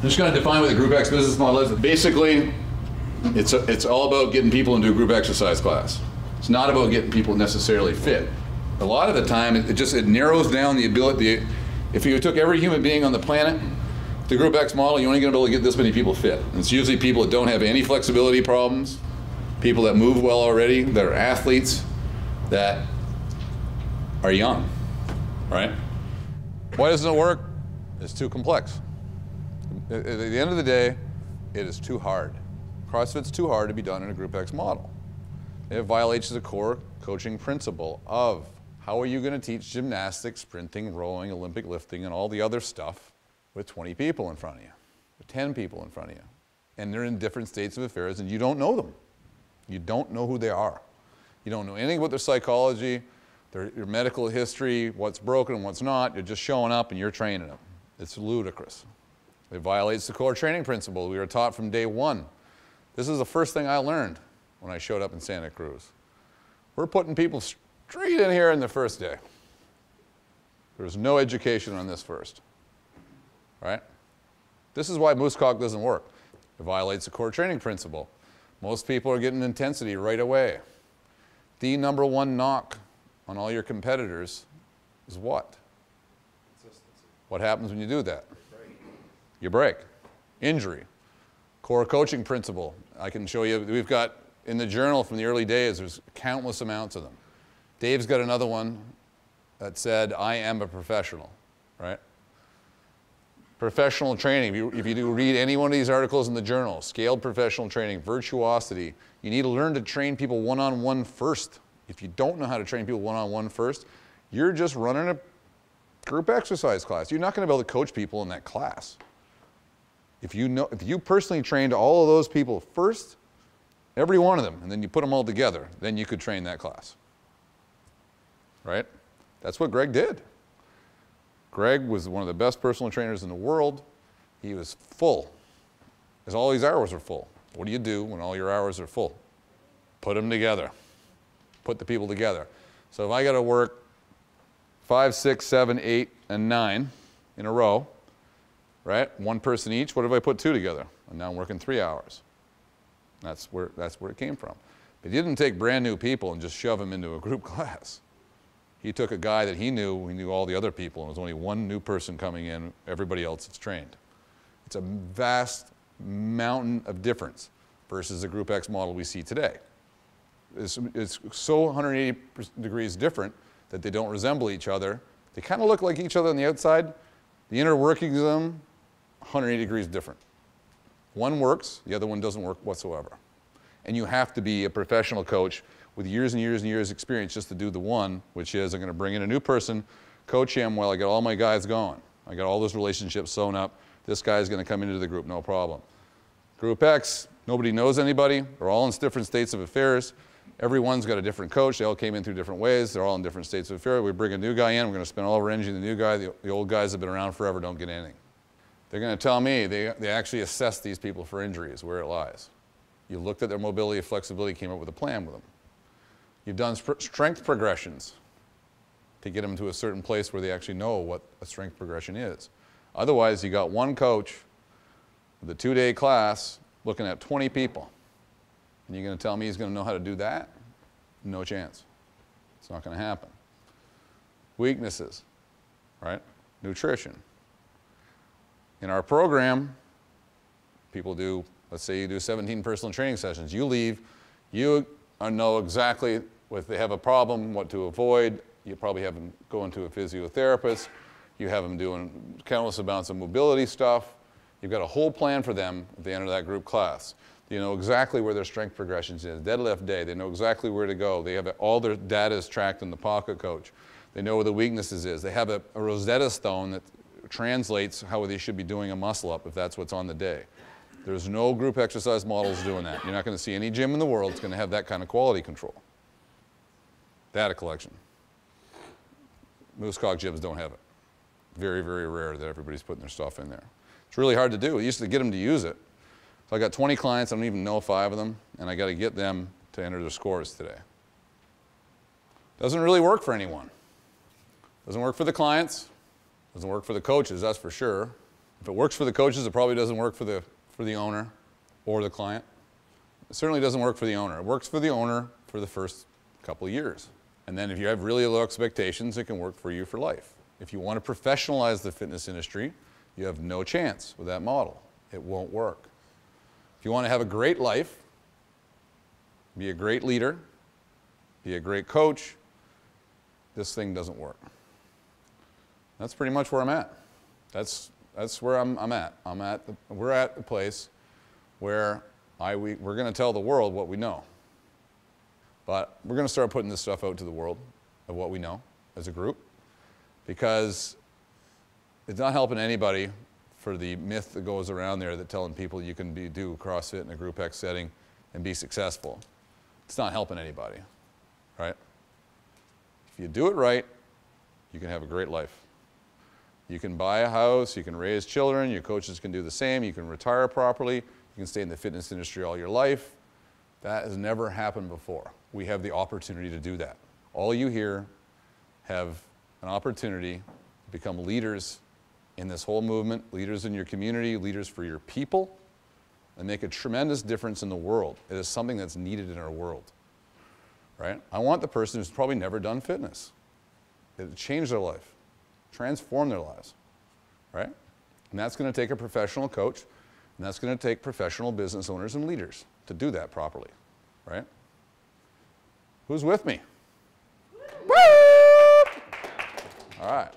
just going to define what the Group X business model is. Basically, it's all about getting people into a group exercise class. It's not about getting people necessarily fit. A lot of the time, it narrows down the ability. If you took every human being on the planet, the Group X model, you're only going to be able to get this many people fit. And it's usually people that don't have any flexibility problems, people that move well already, that are athletes, that are young, right? Why doesn't it work? It's too complex. At the end of the day, it is too hard. CrossFit's too hard to be done in a Group X model. It violates the core coaching principle of how are you going to teach gymnastics, sprinting, rowing, Olympic lifting, and all the other stuff with 20 people in front of you, with 10 people in front of you. And they're in different states of affairs and you don't know them. You don't know who they are. You don't know anything about their psychology, your medical history, what's broken and what's not. You're just showing up and you're training them. It's ludicrous. It violates the core training principle we were taught from day one. This is the first thing I learned when I showed up in Santa Cruz. We're putting people straight in here in the first day. There's no education on this first, right? This is why Moose Cock doesn't work. It violates the core training principle. Most people are getting intensity right away. The number one knock on all your competitors is what? Consistency. What happens when you do that? You break. Injury. Core coaching principle. I can show you, we've got in the journal from the early days, there's countless amounts of them. Dave's got another one that said, I am a professional, right? Professional training, if you do read any one of these articles in the journal, scaled professional training, virtuosity, you need to learn to train people one-on-one first. If you don't know how to train people one-on-one first, you're just running a group exercise class. You're not going to be able to coach people in that class. If you personally trained all of those people first, every one of them, and then you put them all together, then you could train that class, right? That's what Greg did. Greg was one of the best personal trainers in the world. He was full, because all these hours are full. What do you do when all your hours are full? Put them together. Put the people together. So if I got to work 5, 6, 7, 8, and 9 in a row, right? One person each. What if I put 2 together? And now I'm working 3 hours. That's where it came from. But he didn't take brand new people and just shove them into a group class. He took a guy that he knew all the other people, and there was only one new person coming in, everybody else is trained. It's a vast mountain of difference versus the Group X model we see today. It's so 180 degrees different that they don't resemble each other. They kind of look like each other on the outside. The inner workings of them, 180 degrees different. One works, the other one doesn't work whatsoever. And you have to be a professional coach with years and years and years experience just to do the one, which is I'm going to bring in a new person, coach him while I get all my guys going. I got all those relationships sewn up. This guy's going to come into the group, no problem. Group X, nobody knows anybody. They're all in different states of affairs. Everyone's got a different coach. They all came in through different ways. They're all in different states of affairs. We bring a new guy in. We're going to spend all of our energy on the new guy. The old guys have been around forever, don't get anything. They're going to tell me they actually assess these people for injuries, where it lies. You looked at their mobility and flexibility, came up with a plan with them. You've done strength progressions to get them to a certain place where they actually know what a strength progression is. Otherwise, you got one coach with a 2-day class looking at 20 people. And you're going to tell me he's going to know how to do that? No chance. It's not going to happen. Weaknesses, right? Nutrition. In our program, people do, let's say you do 17 personal training sessions. You leave, you know exactly if they have a problem, what to avoid. You probably have them go into a physiotherapist. You have them doing countless amounts of mobility stuff. You've got a whole plan for them at the end of that group class. You know exactly where their strength progressions is. Deadlift day, they know exactly where to go. They have all their data is tracked in the Pocket Coach. They know where the weaknesses is. They have a Rosetta Stone that translates how they should be doing a muscle up if that's what's on the day. There's no group exercise models doing that. You're not going to see any gym in the world that's going to have that kind of quality control. Data collection. Moose Cock gyms don't have it. Very, very rare that everybody's putting their stuff in there. It's really hard to do. We used to get them to use it. So I got 20 clients, I don't even know 5 of them, and I got to get them to enter their scores today. Doesn't really work for anyone. Doesn't work for the clients. Doesn't work for the coaches, that's for sure. If it works for the coaches, it probably doesn't work for the owner or the client. It certainly doesn't work for the owner. It works for the owner for the first couple of years. And then if you have really low expectations, it can work for you for life. If you want to professionalize the fitness industry, you have no chance with that model. It won't work. If you want to have a great life, be a great leader, be a great coach, this thing doesn't work. That's pretty much where I'm at. That's where I'm at. We're at the place where we're going to tell the world what we know. But we're going to start putting this stuff out to the world of what we know as a group, because it's not helping anybody for the myth that goes around there that telling people you can do CrossFit in a Group X setting and be successful. It's not helping anybody, right? If you do it right, you can have a great life. You can buy a house, you can raise children, your coaches can do the same, you can retire properly, you can stay in the fitness industry all your life. That has never happened before. We have the opportunity to do that. All you here have an opportunity to become leaders in this whole movement, leaders in your community, leaders for your people, and make a tremendous difference in the world. It is something that's needed in our world, right? I want the person who's probably never done fitness. It changed their life, transform their lives, right? And that's going to take a professional coach, and that's going to take professional business owners and leaders to do that properly, right? Who's with me? Woo! All right.